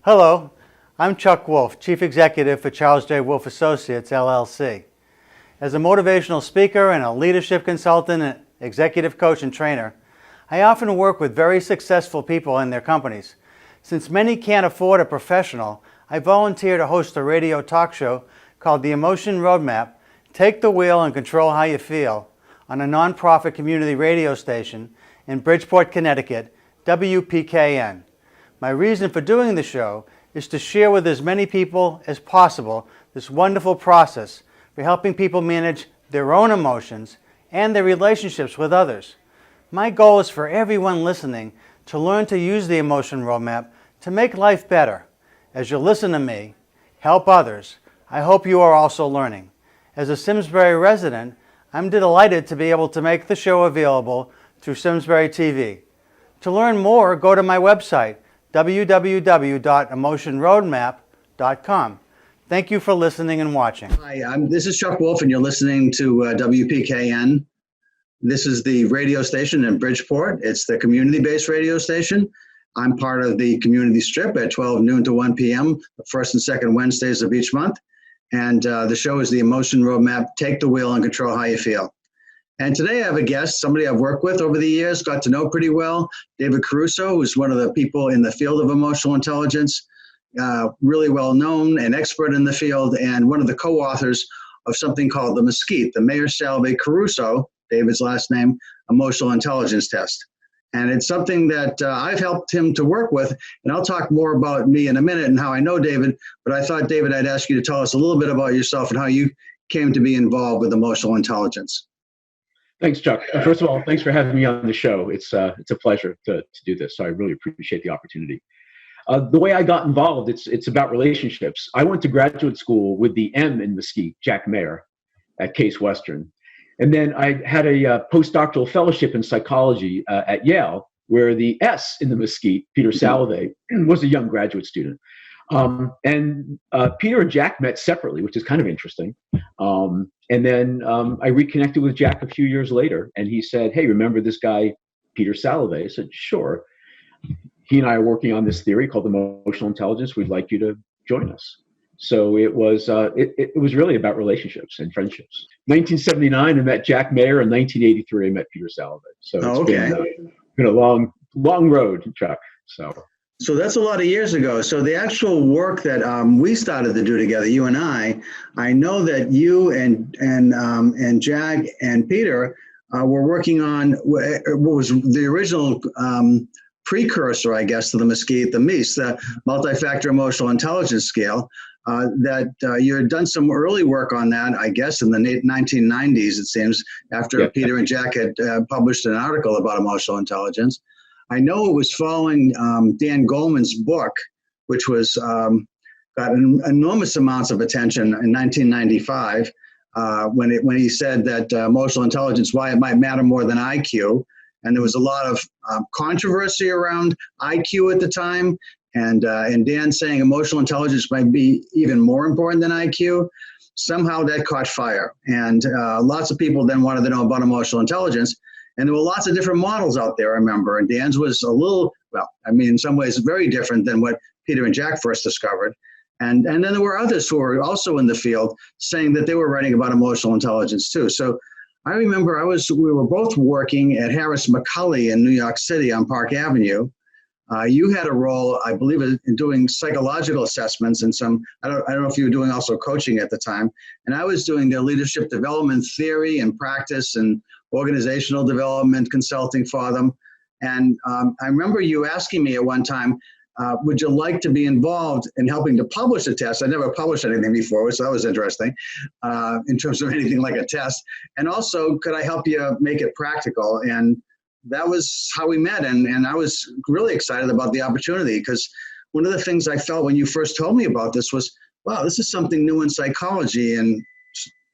Hello, I'm Chuck Wolf, Chief Executive for Charles J. Wolf Associates, LLC. As a motivational speaker and a leadership consultant and executive coach and trainer, I often work with very successful people in their companies. Since many can't afford a professional, I volunteer to host a radio talk show called The Emotion Roadmap, Take the Wheel and Control How You Feel, on a nonprofit community radio station in Bridgeport, Connecticut, WPKN. My reason for doing the show is to share with as many people as possible this wonderful process for helping people manage their own emotions and their relationships with others. My goal is for everyone listening to learn to use the emotion roadmap to make life better. As you listen to me, help others, I hope you are also learning. As a Simsbury resident, I'm delighted to be able to make the show available through Simsbury TV. To learn more, go to my website, www.emotionroadmap.com. Thank you for listening and watching. Hi, this is Chuck Wolf, and you're listening to WPKN. This is the radio station in Bridgeport. It's the community-based radio station. I'm part of the community strip at 12 noon to 1 p.m., the first and second Wednesdays of each month. And the show is the Emotion Roadmap, Take the Wheel and Control How You Feel. And today I have a guest, somebody I've worked with over the years, got to know pretty well, David Caruso, who's one of the people in the field of emotional intelligence, really well known and expert in the field, and one of the co-authors of something called the MSCEIT, the Mayor Salovey Caruso, David's last name, Emotional Intelligence Test. And it's something that I've helped him to work with, and I'll talk more about me in a minute and how I know David, but I thought, David, I'd ask you to tell us a little bit about yourself and how you came to be involved with emotional intelligence. Thanks, Chuck. First of all, thanks for having me on the show. It's a pleasure to do this, so I really appreciate the opportunity. The way I got involved, it's about relationships. I went to graduate school with the M in MSCEIT, Jack Mayer, at Case Western. And then I had a postdoctoral fellowship in psychology at Yale, where the S in the MSCEIT, Peter Salovey, was a young graduate student. And Peter and Jack met separately, which is kind of interesting. And then I reconnected with Jack a few years later, and he said, "Hey, remember this guy, Peter Salovey?" I said, "Sure. He and I are working on this theory called emotional intelligence. We'd like you to join us." So it was really about relationships and friendships. 1979, I met Jack Mayer. In 1983, I met Peter Salovey. So it's been a long road, Chuck. So that's a lot of years ago. So the actual work that we started to do together, you and I know that you and Jack and Peter were working on what was the original precursor, I guess, to the MSCEIT, the MEIS, the Multi-Factor Emotional Intelligence Scale. That you had done some early work on that, I guess, in the 1990s, it seems, after Peter and Jack had published an article about emotional intelligence. I know it was following Dan Goleman's book, which was got enormous amounts of attention in 1995 when he said that emotional intelligence, why it might matter more than IQ. And there was a lot of controversy around IQ at the time, and Dan saying emotional intelligence might be even more important than IQ. Somehow that caught fire, and lots of people then wanted to know about emotional intelligence. And there were lots of different models out there, I remember. And Dan's was a little, in some ways very different than what Peter and Jack first discovered. And then there were others who were also in the field saying that they were writing about emotional intelligence too. So I remember we were both working at Harris McCulley in New York City on Park Avenue. You had a role, I believe, in doing psychological assessments and I don't know if you were doing also coaching at the time. And I was doing their leadership development theory and practice and organizational development consulting for them. And I remember you asking me at one time, would you like to be involved in helping to publish a test? I never published anything before, so that was interesting in terms of anything like a test. And also, could I help you make it practical? And that was how we met. And I was really excited about the opportunity, because one of the things I felt when you first told me about this was, wow, this is something new in psychology. And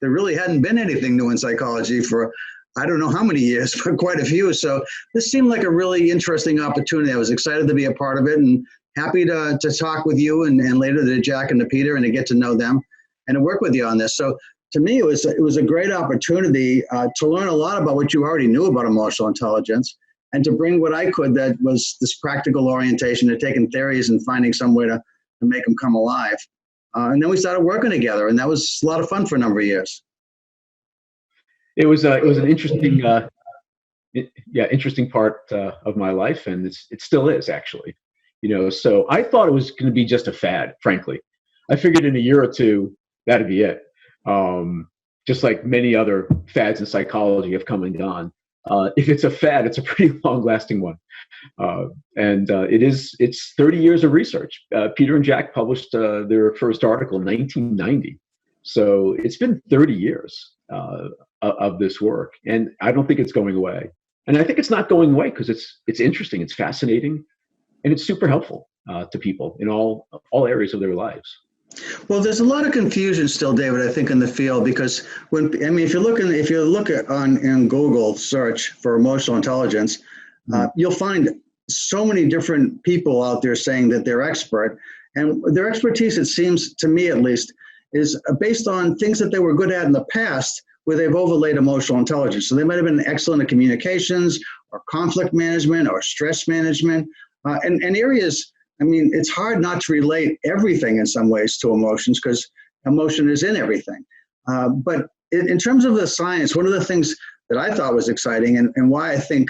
there really hadn't been anything new in psychology for I don't know how many years, but quite a few. So this seemed like a really interesting opportunity. I was excited to be a part of it, and happy to talk with you and later to Jack and to Peter, and to get to know them and to work with you on this. So to me, it was a great opportunity to learn a lot about what you already knew about emotional intelligence, and to bring what I could, that was this practical orientation to taking theories and finding some way to to make them come alive. And then we started working together, and that was a lot of fun for a number of years. It was an interesting, interesting part of my life, and it still is actually. So I thought it was going to be just a fad, frankly. I figured in a year or two that'd be it. Just like many other fads in psychology have come and gone. If it's a fad, it's a pretty long-lasting one. It's 30 years of research. Peter and Jack published their first article in 1990. So it's been 30 years of this work, and I don't think it's going away. And I think it's not going away because it's interesting, it's fascinating, and it's super helpful to people in all areas of their lives. Well, there's a lot of confusion still, David, I think, in the field, because if you look at in Google search for emotional intelligence, you'll find so many different people out there saying that they're expert, and their expertise, it seems to me at least, is based on things that they were good at in the past, where they've overlaid emotional intelligence. So they might have been excellent at communications or conflict management or stress management, and areas. It's hard not to relate everything in some ways to emotions, because emotion is in everything. But in terms of the science, one of the things that I thought was exciting, and why I think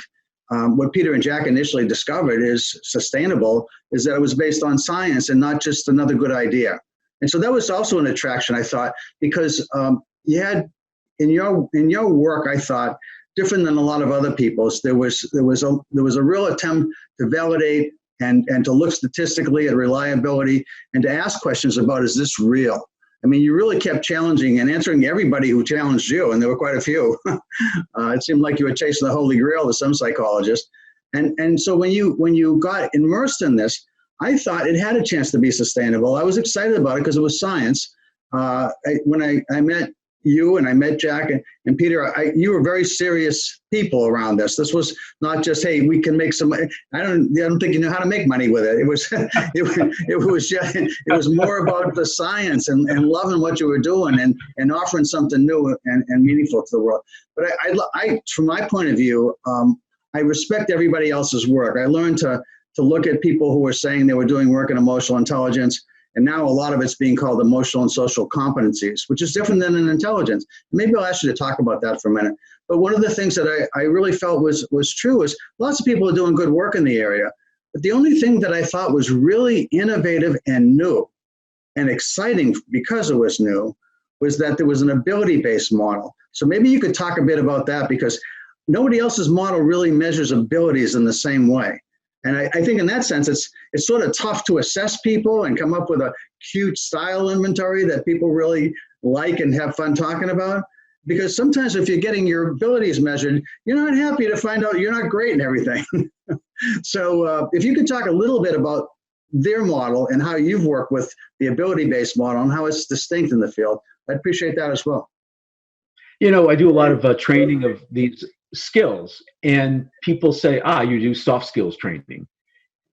what Peter and Jack initially discovered is sustainable, is that it was based on science and not just another good idea. And so that was also an attraction, I thought, because you had in your work, I thought, different than a lot of other people's, there was a real attempt to validate and to look statistically at reliability and to ask questions about, is this real? You really kept challenging and answering everybody who challenged you, and there were quite a few. It seemed like you were chasing the holy grail to some psychologists. And so when you got immersed in this, I thought it had a chance to be sustainable. I was excited about it because it was science. When I met you and I met Jack and Peter, you were very serious people around this. This was not just, hey, we can make some money. I don't think you knew how to make money with it. It was it was more about the science and loving what you were doing and offering something new and meaningful to the world. But I from my point of view, I respect everybody else's work. I learned to look at people who were saying they were doing work in emotional intelligence. And now a lot of it's being called emotional and social competencies, which is different than an intelligence. Maybe I'll ask you to talk about that for a minute. But one of the things that I really felt was true is lots of people are doing good work in the area. But the only thing that I thought was really innovative and new and exciting because it was new was that there was an ability-based model. So maybe you could talk a bit about that, because nobody else's model really measures abilities in the same way. And I think in that sense, it's sort of tough to assess people and come up with a cute style inventory that people really like and have fun talking about. Because sometimes if you're getting your abilities measured, you're not happy to find out you're not great in everything. So if you could talk a little bit about their model and how you've worked with the ability-based model and how it's distinct in the field, I'd appreciate that as well. I do a lot of training of these skills, and people say, you do soft skills training.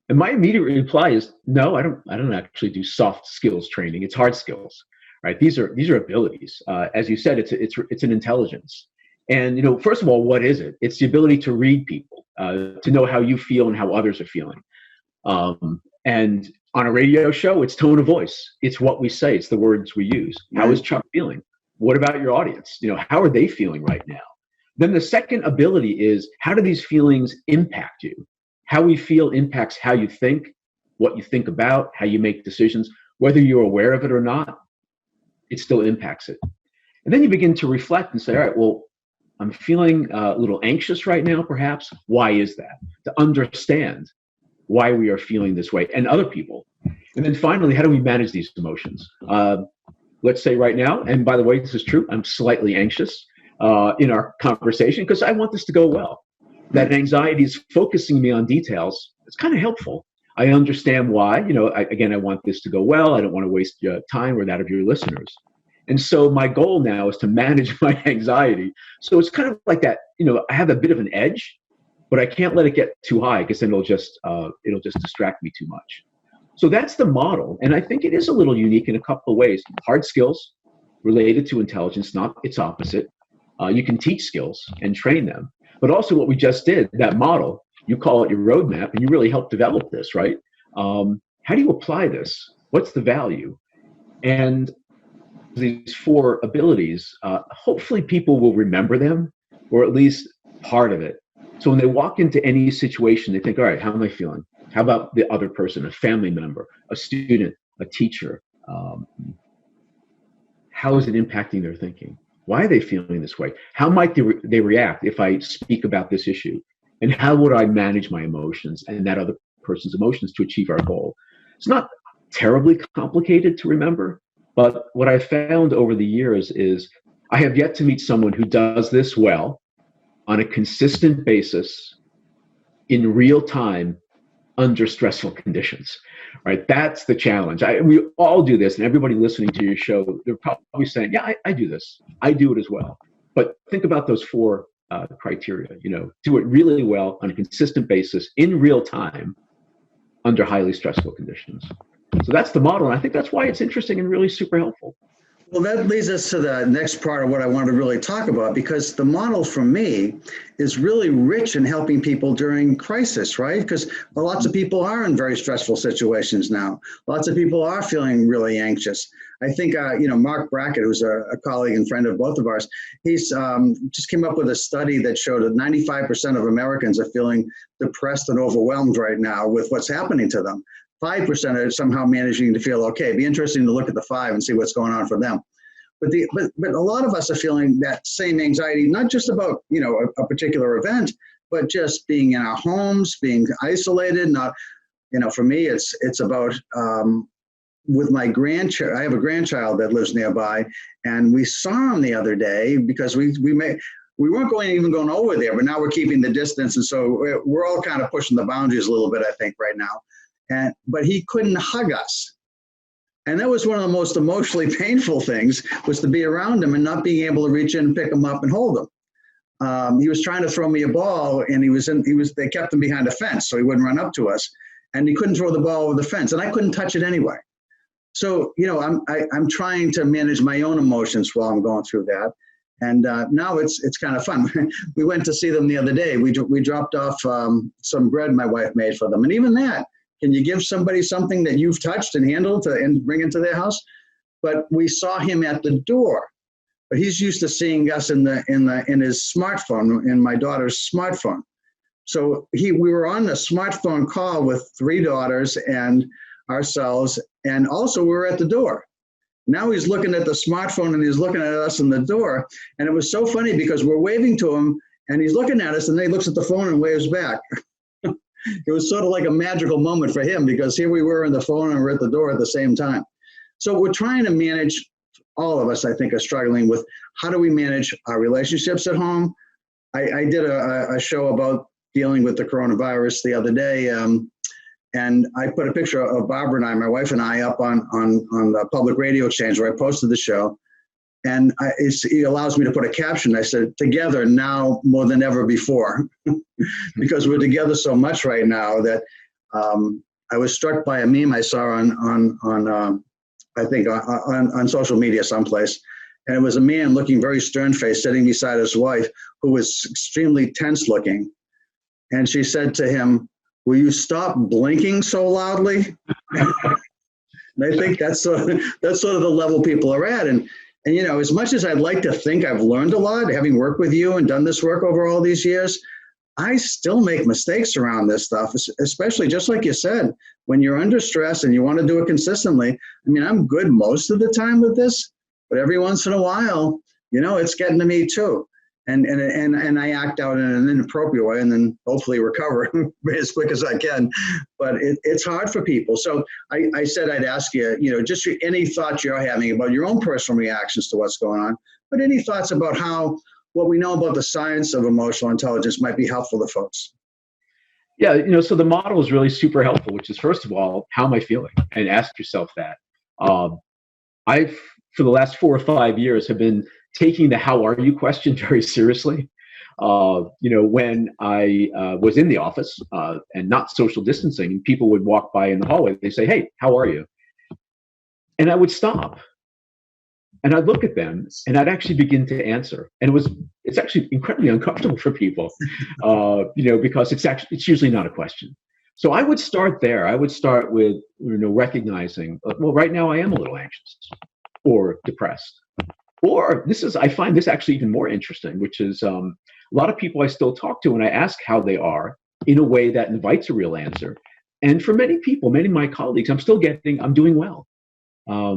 And my immediate reply is, no, I don't actually do soft skills training. It's hard skills, right? These are abilities. As you said, it's an intelligence. And, first of all, what is it? It's the ability to read people, to know how you feel and how others are feeling. And on a radio show, it's tone of voice. It's what we say. It's the words we use. How is Chuck feeling? What about your audience? How are they feeling right now? Then the second ability is, how do these feelings impact you? How we feel impacts how you think, what you think about, how you make decisions. Whether you're aware of it or not, it still impacts it. And then you begin to reflect and say, all right, well, I'm feeling a little anxious right now, perhaps. Why is that? To understand why we are feeling this way, and other people. And then finally, how do we manage these emotions? Let's say right now, and by the way, this is true, I'm slightly anxious in our conversation because I want this to go well. That anxiety is focusing me on details. It's kind of helpful. I understand why. I want this to go well. I don't want to waste your time or that of your listeners. And so my goal now is to manage my anxiety. So it's kind of like that. I have a bit of an edge, but I can't let it get too high, because then it'll just distract me too much. So that's the model, and I think it is a little unique in a couple of ways. Hard skills related to intelligence, not its opposite. You can teach skills and train them, but also what we just did, that model, you call it your roadmap, and you really helped develop this, right? How do you apply this? What's the value? And these 4 abilities, hopefully people will remember them, or at least part of it. So when they walk into any situation, they think, all right, how am I feeling? How about the other person, a family member, a student, a teacher? How is it impacting their thinking? Why are they feeling this way? How might they react if I speak about this issue? And how would I manage my emotions and that other person's emotions to achieve our goal? It's not terribly complicated to remember, but what I found over the years is I have yet to meet someone who does this well on a consistent basis in real time under stressful conditions, right? That's the challenge. We all do this, and everybody listening to your show, they're probably saying, yeah, I do this. I do it as well. But think about those 4 criteria, do it really well on a consistent basis in real time under highly stressful conditions. So that's the model, and I think that's why it's interesting and really super helpful. Well, that leads us to the next part of what I want to really talk about, because the model for me is really rich in helping people during crisis, right? Because lots of people are in very stressful situations now. Lots of people are feeling really anxious. I think, Mark Brackett, who's a colleague and friend of both of ours, he's just came up with a study that showed that 95% of Americans are feeling depressed and overwhelmed right now with what's happening to them. 5% are somehow managing to feel okay. It'd be interesting to look at the 5 and see what's going on for them. But a lot of us are feeling that same anxiety, not just about a particular event, but just being in our homes, being isolated. Not, for me, it's about with my grandchild. I have a grandchild that lives nearby, and we saw him the other day because we weren't even going over there, but now we're keeping the distance, and so we're all kind of pushing the boundaries a little bit, I think, right now. But he couldn't hug us. And that was one of the most emotionally painful things, was to be around him and not being able to reach in, pick him up, and hold him. He was trying to throw me a ball, and they kept him behind a fence so he wouldn't run up to us. And he couldn't throw the ball over the fence, and I couldn't touch it anyway. So, I'm trying to manage my own emotions while I'm going through that. And now it's kind of fun. We went to see them the other day. We dropped off some bread my wife made for them. And even that, can you give somebody something that you've touched and handled and bring into their house? But we saw him at the door. But he's used to seeing us in his smartphone, in my daughter's smartphone. So we were on a smartphone call with 3 daughters and ourselves, and also we were at the door. Now he's looking at the smartphone and he's looking at us in the door. And it was so funny because we're waving to him and he's looking at us, and then he looks at the phone and waves back. It was sort of like a magical moment for him, because here we were on the phone and we're at the door at the same time. So we're trying to manage, all of us, I think, are struggling with how do we manage our relationships at home. I did a show about dealing with the coronavirus the other day, and I put a picture of Barbara and I, my wife and I, up on the public radio exchange where I posted the show. And it allows me to put a caption. I said, "Together now more than ever before," because we're together so much right now that I was struck by a meme I saw on I think on social media someplace, and it was a man looking very stern-faced sitting beside his wife, who was extremely tense looking, and she said to him, "Will you stop blinking so loudly?" And I think that's sort of the level people are at. And as much as I'd like to think I've learned a lot, having worked with you and done this work over all these years, I still make mistakes around this stuff, especially just like you said, when you're under stress and you want to do it consistently. I mean, I'm good most of the time with this, but every once in a while, it's getting to me too. And I act out in an inappropriate way and then hopefully recover as quick as I can. But it's hard for people. So I said I'd ask you, just any thoughts you're having about your own personal reactions to what's going on, but any thoughts about how what we know about the science of emotional intelligence might be helpful to folks. Yeah, so the model is really super helpful, which is, first of all, how am I feeling? And ask yourself that. I've, for the last 4 or 5 years, have been taking the "how are you" question very seriously. When I was in the office and not social distancing, people would walk by in the hallway, they say, "Hey, how are you?" And I would stop. And I'd look at them and I'd actually begin to answer. And it's actually incredibly uncomfortable for people, because it's usually not a question. So I would start there. I would start with, recognizing, well, right now I am a little anxious or depressed. Or I find this actually even more interesting, which is a lot of people I still talk to and I ask how they are in a way that invites a real answer. And for many people, many of my colleagues, I'm doing well,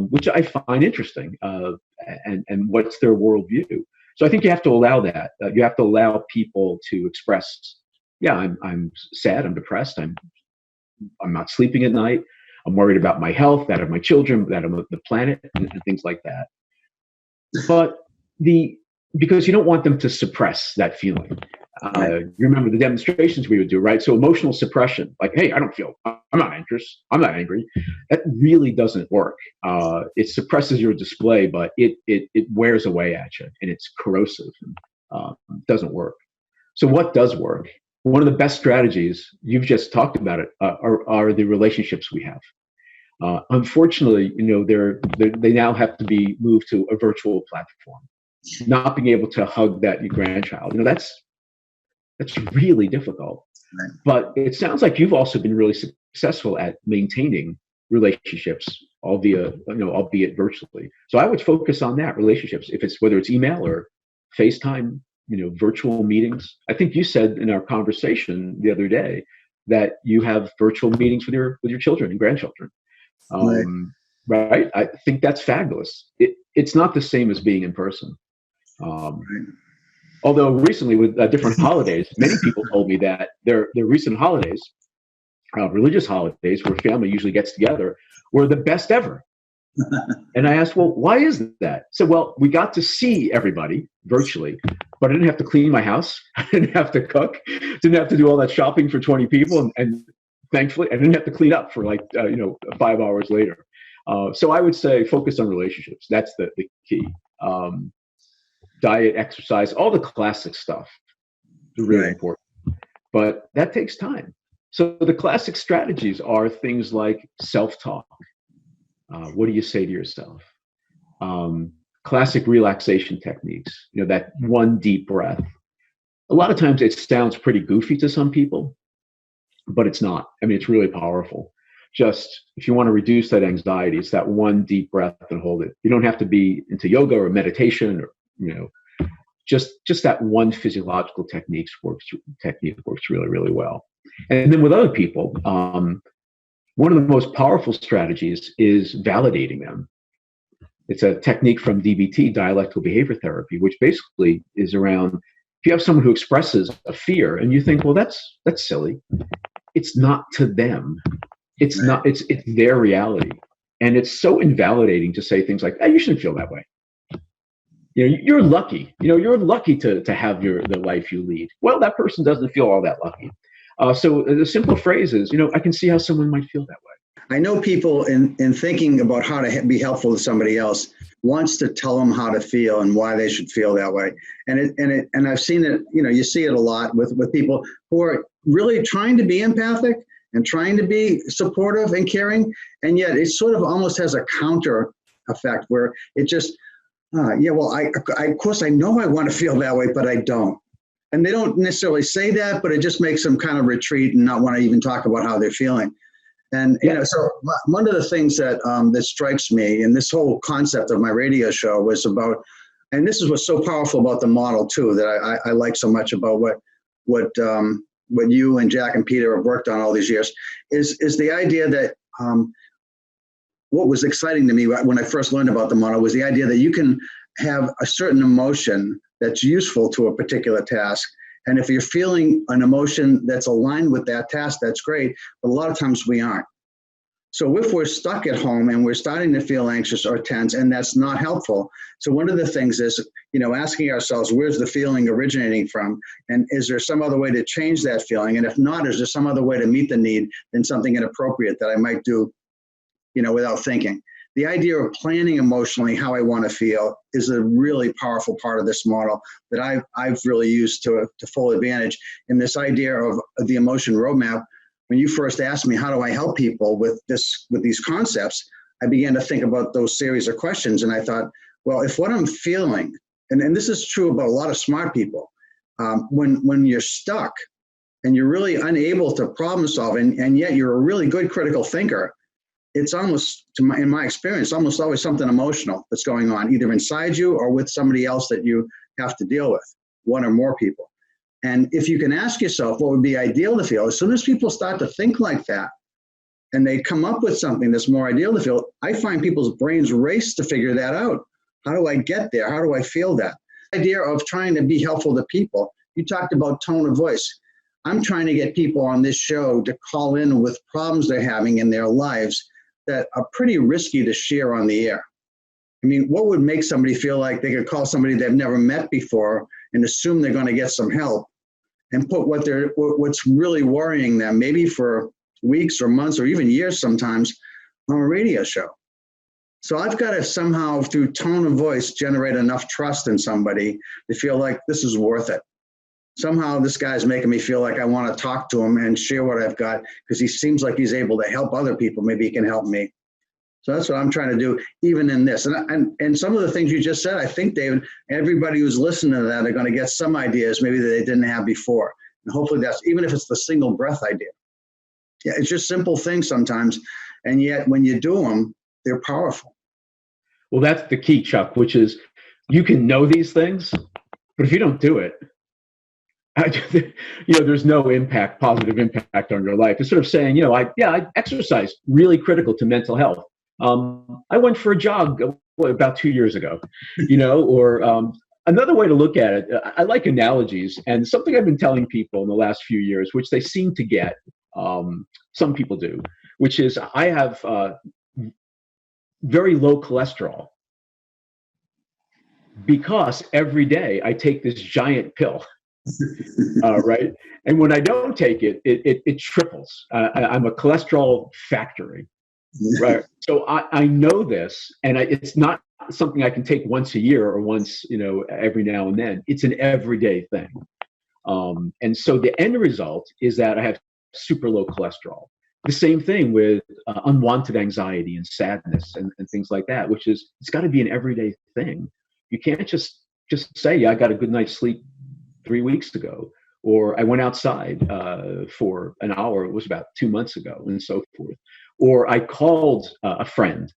which I find interesting, and what's their worldview. So I think you have to allow that. You have to allow people to express, yeah, I'm sad, I'm depressed, I'm not sleeping at night, I'm worried about my health, that of my children, that of the planet, and things like that. But because you don't want them to suppress that feeling. You remember the demonstrations we would do, right? So emotional suppression, like, hey, I'm not anxious, I'm not angry. That really doesn't work. It suppresses your display, but it wears away at you, and it's corrosive. Doesn't work. So what does work? One of the best strategies, you've just talked about it, are the relationships we have. Unfortunately, they now have to be moved to a virtual platform. Not being able to hug your grandchild, that's really difficult. Right. But it sounds like you've also been really successful at maintaining relationships, albeit virtually. So I would focus on that, relationships, whether it's email or FaceTime, virtual meetings. I think you said in our conversation the other day that you have virtual meetings with your children and grandchildren. Right? I think that's fabulous. It's not the same as being in person. Although recently with different holidays, many people told me that their recent holidays, religious holidays where family usually gets together, were the best ever. And I asked, well, why is that? So, well, we got to see everybody virtually, but I didn't have to clean my house. I didn't have to cook, didn't have to do all that shopping for 20 people. And thankfully, I didn't have to clean up for 5 hours later. So I would say focus on relationships. That's the key. Diet, exercise, all the classic stuff is really important. But that takes time. So the classic strategies are things like self-talk. What do you say to yourself? Classic relaxation techniques, that one deep breath. A lot of times it sounds pretty goofy to some people, but it's not. I mean, it's really powerful. Just if you want to reduce that anxiety, it's that one deep breath and hold it. You don't have to be into yoga or meditation or, just that one physiological technique works really, really well. And then with other people, one of the most powerful strategies is validating them. It's a technique from DBT, dialectical behavior therapy, which basically is around, if you have someone who expresses a fear and you think, well, that's silly. It's not to them. It's not, it's their reality. And it's so invalidating to say things like, hey, you shouldn't feel that way. You're lucky. You're lucky to have the life you lead. Well, that person doesn't feel all that lucky. So the simple phrase is, I can see how someone might feel that way. I know people in thinking about how to be helpful to somebody else wants to tell them how to feel and why they should feel that way. And I've seen it, you see it a lot with people who are really trying to be empathic and trying to be supportive and caring. And yet it sort of almost has a counter effect where it just, I of course I know I want to feel that way, but I don't. And they don't necessarily say that, but it just makes them kind of retreat and not want to even talk about how they're feeling. And, so one of the things that that strikes me in this whole concept of my radio show was about, and this is what's so powerful about the model too, that I like so much about what you and Jack and Peter have worked on all these years is the idea that what was exciting to me when I first learned about the model was the idea that you can have a certain emotion that's useful to a particular task. And if you're feeling an emotion that's aligned with that task, that's great. But a lot of times we aren't. So if we're stuck at home and we're starting to feel anxious or tense, and that's not helpful. So one of the things is, asking ourselves, where's the feeling originating from? And is there some other way to change that feeling? And if not, is there some other way to meet the need than something inappropriate that I might do, without thinking? The idea of planning emotionally how I want to feel is a really powerful part of this model that I've really used to full advantage. And this idea of the emotion roadmap, when you first asked me, how do I help people with these concepts, I began to think about those series of questions. And I thought, well, if what I'm feeling, and this is true about a lot of smart people, when you're stuck and you're really unable to problem solve, and yet you're a really good critical thinker, it's almost, in my experience, almost always something emotional that's going on, either inside you or with somebody else that you have to deal with, one or more people. And if you can ask yourself what would be ideal to feel, as soon as people start to think like that, and they come up with something that's more ideal to feel, I find people's brains race to figure that out. How do I get there? How do I feel that? The idea of trying to be helpful to people. You talked about tone of voice. I'm trying to get people on this show to call in with problems they're having in their lives that are pretty risky to share on the air. I mean, what would make somebody feel like they could call somebody they've never met before and assume they're going to get some help and put what's really worrying them, maybe for weeks or months or even years sometimes, on a radio show? So I've got to somehow, through tone of voice, generate enough trust in somebody to feel like this is worth it. Somehow this guy's making me feel like I want to talk to him and share what I've got because he seems like he's able to help other people. Maybe he can help me. So that's what I'm trying to do, even in this. And some of the things you just said, I think, David, everybody who's listening to that are going to get some ideas maybe that they didn't have before. And hopefully that's, even if it's the single breath idea. Yeah, it's just simple things sometimes. And yet when you do them, they're powerful. Well, that's the key, Chuck, which is you can know these things, but if you don't do it, there's no positive impact on your life. It's sort of saying, I exercise, really critical to mental health. I went for a jog about 2 years ago, or another way to look at it, I like analogies, and something I've been telling people in the last few years, which they seem to get, some people do, which is I have very low cholesterol because every day I take this giant pill. Right. And when I don't take it, it triples. I'm a cholesterol factory. Right. So I know this, and it's not something I can take once a year or once, every now and then. It's an everyday thing. And so the end result is that I have super low cholesterol. The same thing with unwanted anxiety and sadness and things like that, which is, it's got to be an everyday thing. You can't just say, I got a good night's sleep 3 weeks ago, or I went outside for an hour, it was about 2 months ago, and so forth. Or I called a friend,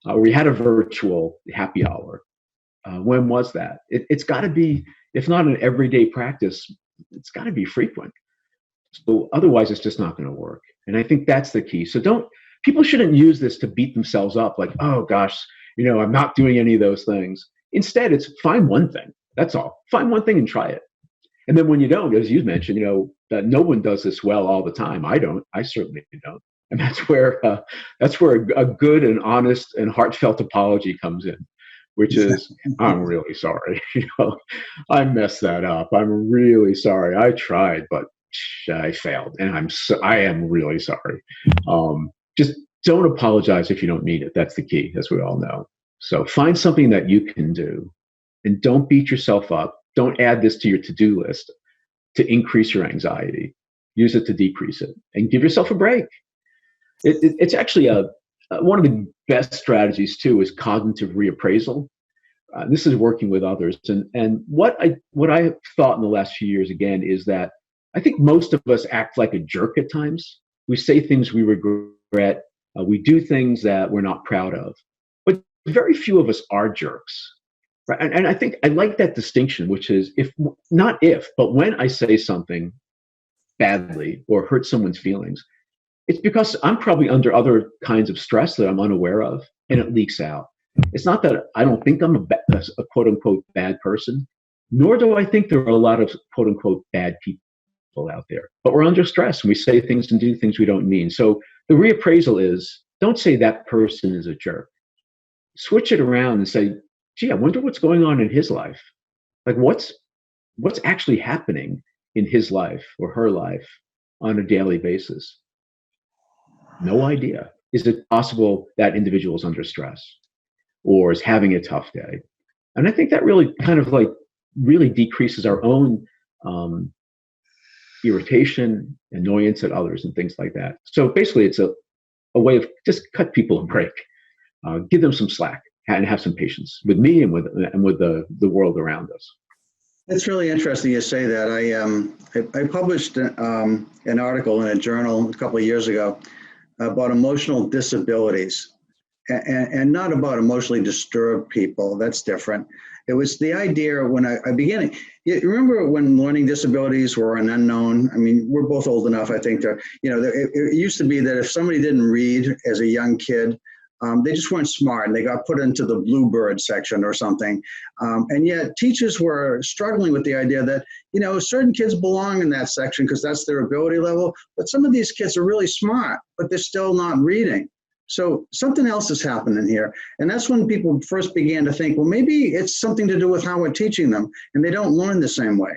or we had a virtual happy hour. When was that? It's got to be, if not an everyday practice, it's got to be frequent. So otherwise, it's just not going to work. And I think that's the key. So people shouldn't use this to beat themselves up like, oh gosh, I'm not doing any of those things. Instead, it's find one thing. That's all. Find one thing and try it. And then when you don't, as you mentioned, that no one does this well all the time. I don't. I certainly don't. And that's where a good and honest and heartfelt apology comes in, which is, I'm really sorry. I messed that up. I'm really sorry. I tried, but I failed, and I am really sorry. Just don't apologize if you don't mean it. That's the key, as we all know. So find something that you can do, and don't beat yourself up. Don't add this to your to-do list to increase your anxiety. Use it to decrease it, and give yourself a break. It's actually one of the best strategies too is cognitive reappraisal. This is working with others, and what I thought in the last few years again is that I think most of us act like a jerk at times. We say things we regret. We do things that we're not proud of, but very few of us are jerks. Right? And I think I like that distinction, which is but when I say something badly or hurt someone's feelings, it's because I'm probably under other kinds of stress that I'm unaware of, and it leaks out. It's not that I don't think I'm a quote unquote bad person, nor do I think there are a lot of quote unquote bad people out there, but we're under stress and we say things and do things we don't mean. So the reappraisal is, don't say that person is a jerk. Switch it around and say, gee, I wonder what's going on in his life. Like what's actually happening in his life or her life on a daily basis? No idea. Is it possible that individual is under stress or is having a tough day? And I think that really kind of really decreases our own irritation, annoyance at others and things like that. So basically it's a way of just cut people a break, give them some slack and have some patience with me and with the world around us. It's really interesting you say that. I published an article in a journal a couple of years ago about emotional disabilities, and not about emotionally disturbed people. That's different. It was the idea when I began. You remember when learning disabilities were an unknown? I mean, we're both old enough, I think, to, it used to be that if somebody didn't read as a young kid, they just weren't smart and they got put into the bluebird section or something. And yet teachers were struggling with the idea that, certain kids belong in that section because that's their ability level. But some of these kids are really smart, but they're still not reading. So something else is happening here. And that's when people first began to think, well, maybe it's something to do with how we're teaching them and they don't learn the same way.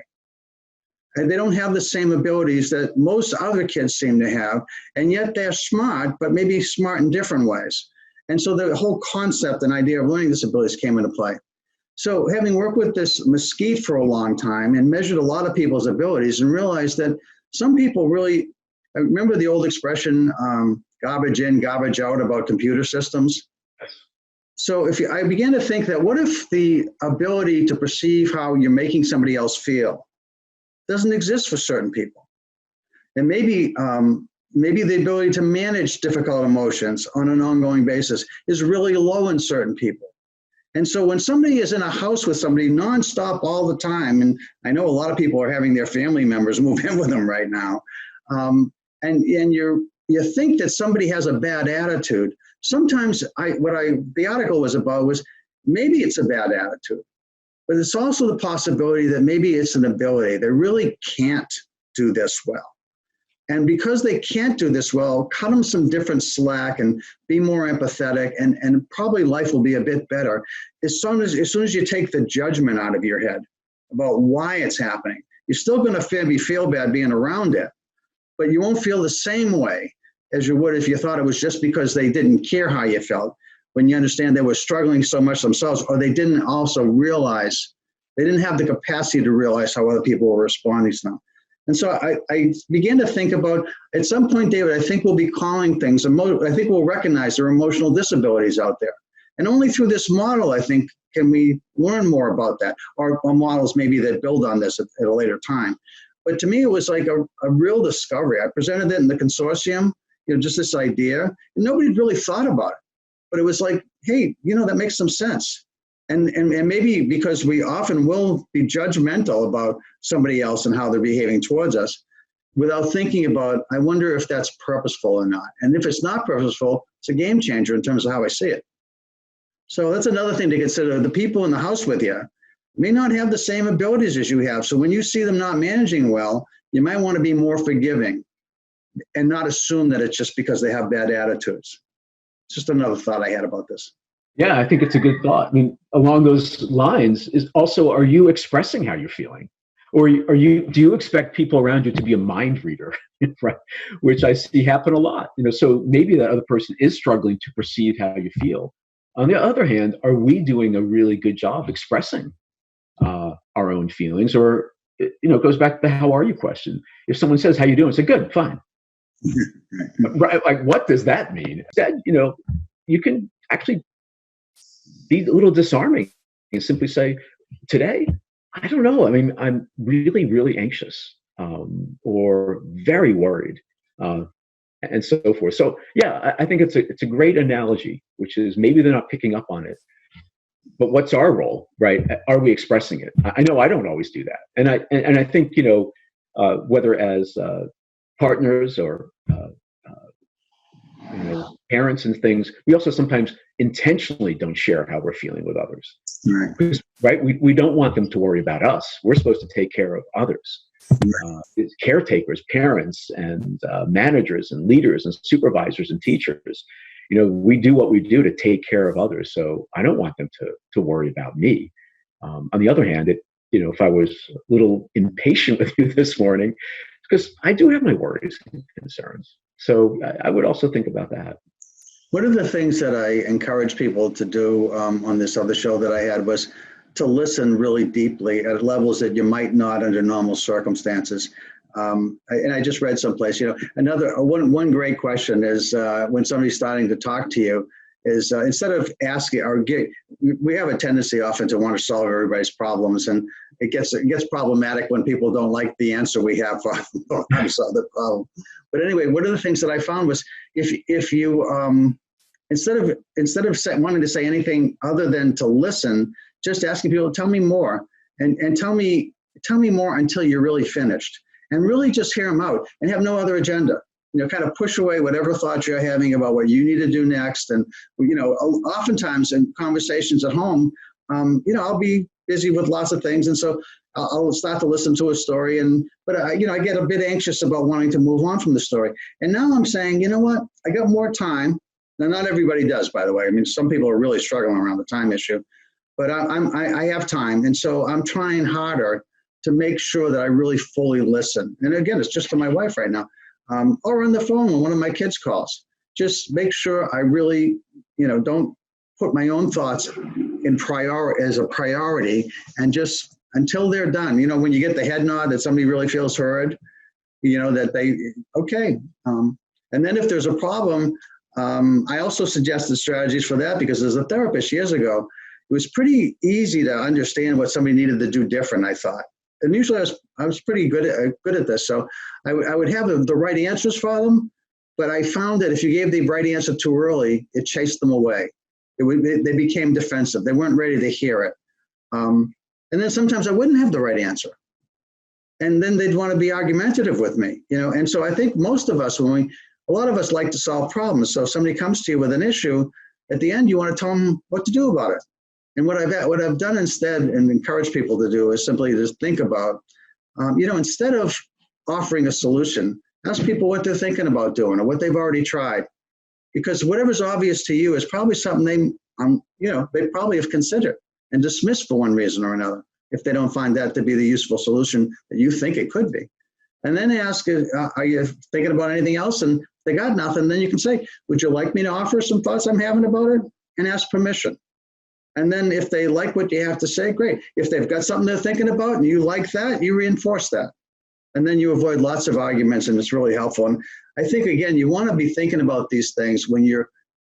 And they don't have the same abilities that most other kids seem to have. And yet they're smart, but maybe smart in different ways. And so the whole concept and idea of learning disabilities came into play. So having worked with this MSCEIT for a long time and measured a lot of people's abilities and realized that some people really, I remember the old expression, garbage in, garbage out about computer systems. So I began to think that what if the ability to perceive how you're making somebody else feel doesn't exist for certain people? And maybe the ability to manage difficult emotions on an ongoing basis is really low in certain people. And so when somebody is in a house with somebody nonstop all the time, and I know a lot of people are having their family members move in with them right now, and you think that somebody has a bad attitude. Sometimes the article was about was maybe it's a bad attitude, but it's also the possibility that maybe it's an ability. They really can't do this well. And because they can't do this well, cut them some different slack and be more empathetic, and probably life will be a bit better. As soon as you take the judgment out of your head about why it's happening, you're still going to feel bad being around it, but you won't feel the same way as you would if you thought it was just because they didn't care how you felt, when you understand they were struggling so much themselves, or they didn't also realize, they didn't have the capacity to realize how other people were responding to them. And so I began to think about, at some point, David, I think we'll be calling things, I think we'll recognize there are emotional disabilities out there. And only through this model, I think, can we learn more about that, or models maybe that build on this at a later time. But to me, it was like a real discovery. I presented it in the consortium, just this idea, and nobody really thought about it. But it was like, hey, that makes some sense. And maybe because we often will be judgmental about somebody else and how they're behaving towards us without thinking about, I wonder if that's purposeful or not. And if it's not purposeful, it's a game changer in terms of how I see it. So that's another thing to consider. The people in the house with you may not have the same abilities as you have. So when you see them not managing well, you might want to be more forgiving and not assume that it's just because they have bad attitudes. It's just another thought I had about this. Yeah, I think it's a good thought. I mean, along those lines is also, are you expressing how you're feeling? Or do you expect people around you to be a mind reader, right? Which I see happen a lot. So maybe that other person is struggling to perceive how you feel. On the other hand, are we doing a really good job expressing our own feelings? Or, it goes back to the how are you question. If someone says, how you doing? Say, good, fine. Right? Like, what does that mean? Instead, you can actually be a little disarming and simply say, today, I don't know. I mean, I'm really, really anxious, or very worried, and so forth. So yeah, I think it's a great analogy, which is maybe they're not picking up on it, but what's our role, right? Are we expressing it? I know I don't always do that. And I think, whether as partners or parents and things, we also sometimes intentionally don't share how we're feeling with others. Right. Because, right? We don't want them to worry about us. We're supposed to take care of others. Caretakers, parents, and managers, and leaders, and supervisors, and teachers. We do what we do to take care of others. So I don't want them to worry about me. On the other hand, if I was a little impatient with you this morning, because I do have my worries and concerns. So I would also think about that. One of the things that I encourage people to do on this other show that I had was to listen really deeply at levels that you might not under normal circumstances. And I just read someplace, one great question is when somebody's starting to talk to you is instead of asking we have a tendency often to want to solve everybody's problems. And it gets problematic when people don't like the answer we have for the problem. But anyway, one of the things that I found was if you instead of wanting to say anything other than to listen, just asking people, tell me more, and tell me more until you're really finished, and really just hear them out and have no other agenda. Kind of push away whatever thoughts you're having about what you need to do next. And, oftentimes in conversations at home, I'll be busy with lots of things. And so I'll start to listen to a story. But I get a bit anxious about wanting to move on from the story. And now I'm saying, you know what? I got more time. Now, not everybody does, by the way. I mean, some people are really struggling around the time issue. But I have time. And so I'm trying harder to make sure that I really fully listen. And again, it's just for my wife right now. Or on the phone when one of my kids calls. Just make sure I really, don't put my own thoughts as a priority, and just until they're done. When you get the head nod that somebody really feels heard, that okay. And then if there's a problem, I also suggested strategies for that, because as a therapist years ago, it was pretty easy to understand what somebody needed to do different, I thought. And usually I was pretty good at this. So I would have the right answers for them, but I found that if you gave the right answer too early, it chased them away. They became defensive. They weren't ready to hear it. And then sometimes I wouldn't have the right answer. And then they'd want to be argumentative with me, And so I think most of us, a lot of us like to solve problems. So if somebody comes to you with an issue, at the end, you want to tell them what to do about it. And what I've done instead, and encourage people to do, is simply just think about, instead of offering a solution, ask people what they're thinking about doing or what they've already tried. Because whatever's obvious to you is probably something they probably have considered and dismissed for one reason or another, if they don't find that to be the useful solution that you think it could be. And then ask, are you thinking about anything else? And if they got nothing, then you can say, would you like me to offer some thoughts I'm having about it? And ask permission. And then if they like what you have to say, great. If they've got something they're thinking about and you like that, you reinforce that. And then you avoid lots of arguments, and it's really helpful. And I think, again, you want to be thinking about these things when you're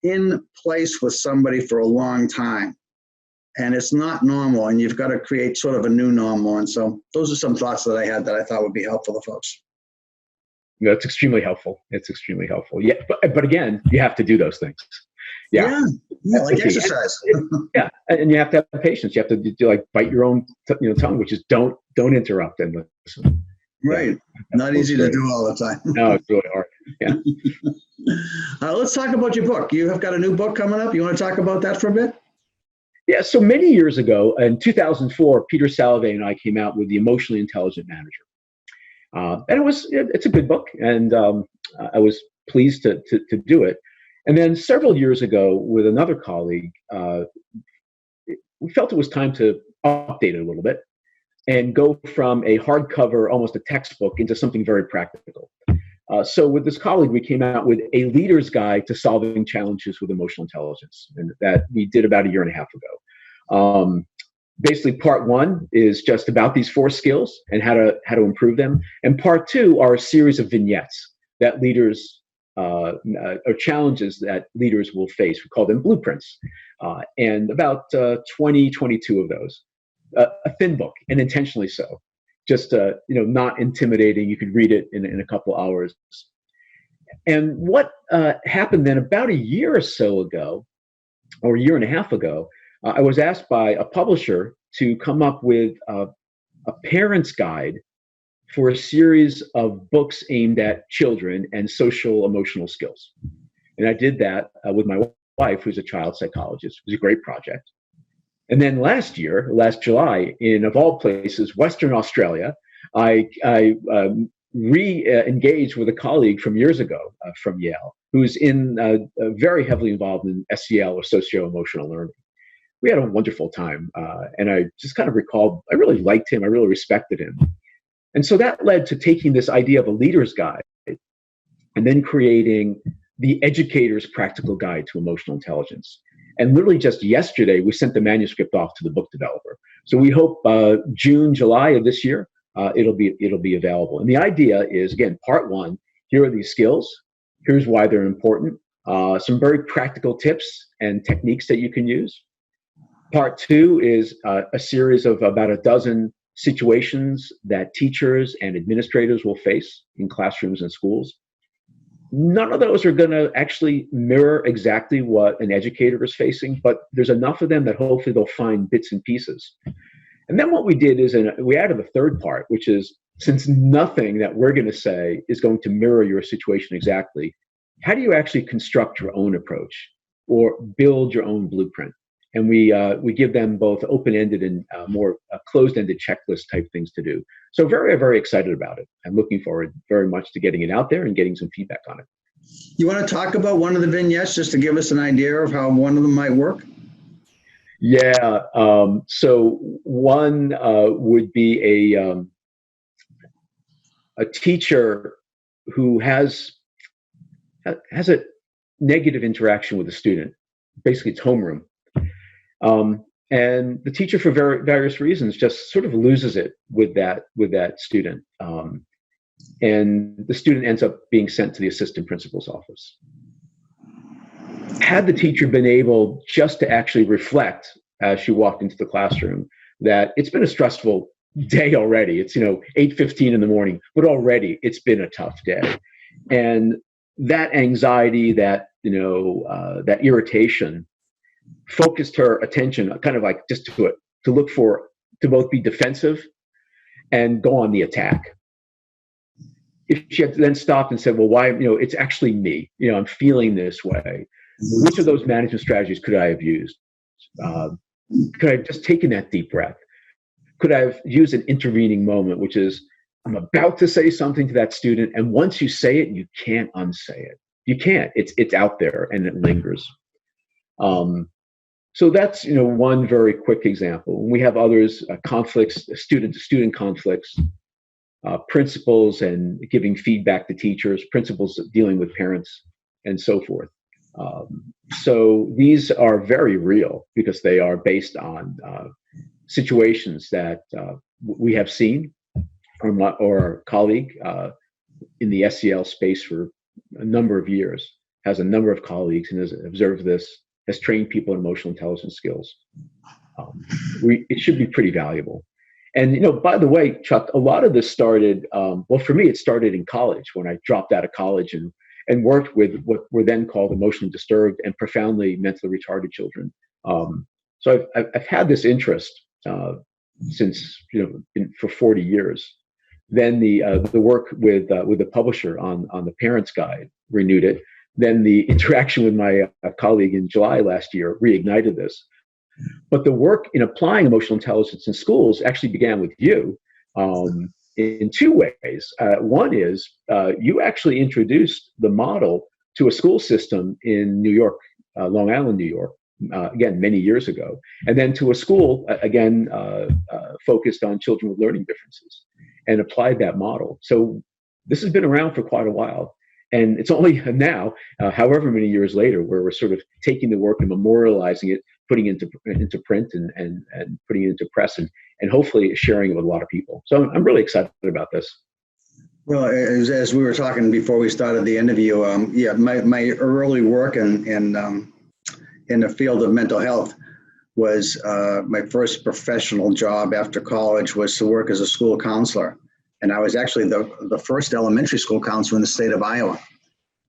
in place with somebody for a long time. And it's not normal, and you've got to create sort of a new normal. And so those are some thoughts that I had that I thought would be helpful to folks. It's extremely helpful. It's extremely helpful. Yeah, but again, you have to do those things. Yeah, like exercise. Yeah, and you have to have patience. You have to do, like, bite your own tongue, which is don't interrupt and listen. Right. Not easy to do all the time. No, it's really hard. Yeah. Let's talk about your book. You have got a new book coming up. You want to talk about that for a bit? Yeah. So many years ago, in 2004, Peter Salovey and I came out with The Emotionally Intelligent Manager. And it's a good book. And I was pleased to do it. And then several years ago, with another colleague, we felt it was time to update it a little bit and go from a hardcover, almost a textbook, into something very practical. So with this colleague, we came out with A Leader's Guide to Solving Challenges with Emotional Intelligence, and that we did about 1.5 years ago. Basically, part 1 is just about these 4 skills and how to improve them. And part 2 are a series of vignettes that leaders or challenges that leaders will face. We call them blueprints, and about 22 of those. A thin book, and intentionally so. Just not intimidating. You could read it in a couple hours. And what happened then, about 1 year or so ago, or 1.5 years ago, I was asked by a publisher to come up with a parent's guide for a series of books aimed at children and social emotional skills. And I did that with my wife, who's a child psychologist. It was a great project. And then last July, in, of all places, Western Australia, I re-engaged with a colleague from years ago from Yale, who's very heavily involved in SEL, or socio-emotional learning. We had a wonderful time. And I just kind of recalled, I really liked him. I really respected him. And so that led to taking this idea of a leader's guide and then creating the educator's practical guide to emotional intelligence. And literally just yesterday, we sent the manuscript off to the book developer. So we hope June, July of this year, it'll be available. And the idea is, again, part 1, here are these skills. Here's why they're important. Some very practical tips and techniques that you can use. Part 2 is a series of about a dozen situations that teachers and administrators will face in classrooms and schools. None of those are going to actually mirror exactly what an educator is facing, but there's enough of them that hopefully they'll find bits and pieces. And then what we did is we added a third part, which is, since nothing that we're going to say is going to mirror your situation exactly, how do you actually construct your own approach or build your own blueprint? And we give them both open-ended and more closed-ended checklist type things to do. So very, very excited about it. I'm looking forward very much to getting it out there and getting some feedback on it. You want to talk about one of the vignettes just to give us an idea of how one of them might work? Yeah. So one would be a teacher who has a negative interaction with a student. Basically, it's homeroom. And the teacher, for various reasons, just sort of loses it with that student. And the student ends up being sent to the assistant principal's office. Had the teacher been able just to actually reflect as she walked into the classroom that it's been a stressful day already. It's 8:15 in the morning, but already it's been a tough day. And that anxiety, that irritation focused her attention kind of like just to both be defensive and go on the attack. If she had then stopped and said, well, why, it's actually me, I'm feeling this way. Which of those management strategies could I have used? Could I have just taken that deep breath? Could I have used an intervening moment, which is, I'm about to say something to that student, and once you say it, you can't unsay it. You can't. It's out there and it lingers. So that's one very quick example. We have others, conflicts, student-to-student conflicts, principals and giving feedback to teachers, principals dealing with parents, and so forth. So these are very real because they are based on situations that we have seen, or our colleague in the SEL space for a number of years has a number of colleagues and has observed this, has trained people in emotional intelligence skills. It should be pretty valuable. And, by the way, Chuck, a lot of this started, for me, it started in college when I dropped out of college and worked with what were then called emotionally disturbed and profoundly mentally retarded children. So I've had this interest since, for 40 years. Then the work with the publisher on the Parents Guide renewed it. Then the interaction with my colleague in July last year reignited this. But the work in applying emotional intelligence in schools actually began with you in two ways. One is you actually introduced the model to a school system in New York, Long Island, New York, again, many years ago, and then to a school, again, focused on children with learning differences, and applied that model. So this has been around for quite a while. And it's only now, however many years later, where we're sort of taking the work and memorializing it, putting it into print and putting it into press and hopefully sharing it with a lot of people. So I'm really excited about this. Well, as we were talking before we started the interview, my early work in the field of mental health was my first professional job after college was to work as a school counselor. And I was actually the first elementary school counselor in the state of Iowa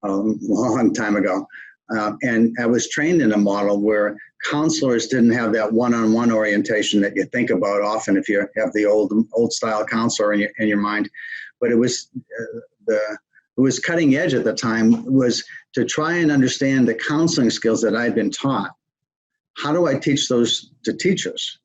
a long time ago. And I was trained in a model where counselors didn't have that one-on-one orientation that you think about often if you have the old style counselor in your mind. But it was cutting edge at the time, was to try and understand the counseling skills that I'd been taught. How do I teach those to teachers?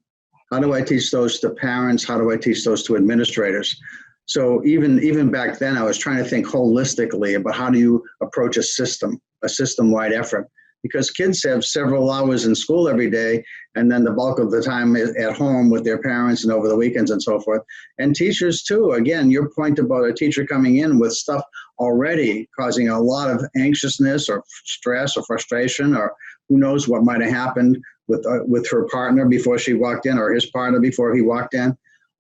How do I teach those to parents? How do I teach those to administrators? So even back then, I was trying to think holistically about how do you approach a system-wide effort, because kids have several hours in school every day, and then the bulk of the time at home with their parents and over the weekends and so forth. And teachers too. Again, your point about a teacher coming in with stuff already causing a lot of anxiousness or stress or frustration, or who knows what might have happened with her partner before she walked in, or his partner before he walked in.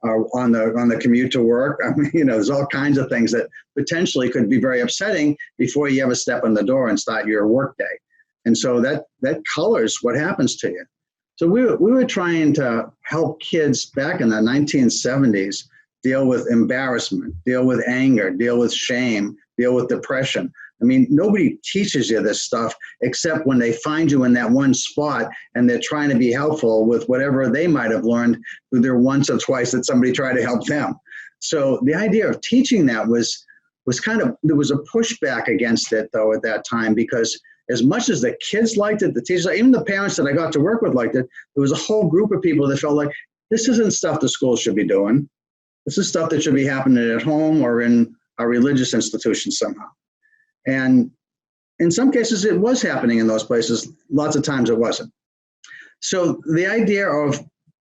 On the commute to work. I mean, there's all kinds of things that potentially could be very upsetting before you ever step in the door and start your work day. And so that colors what happens to you. So we were trying to help kids back in the 1970s deal with embarrassment, deal with anger, deal with shame, deal with depression. I mean, nobody teaches you this stuff except when they find you in that one spot and they're trying to be helpful with whatever they might have learned through their once or twice that somebody tried to help them. So the idea of teaching that was kind of, there was a pushback against it though at that time, because as much as the kids liked it, the teachers, even the parents that I got to work with liked it, there was a whole group of people that felt like this isn't stuff the schools should be doing. This is stuff that should be happening at home or in a religious institution somehow. And in some cases it was happening in those places. Lots of times it wasn't. So the idea of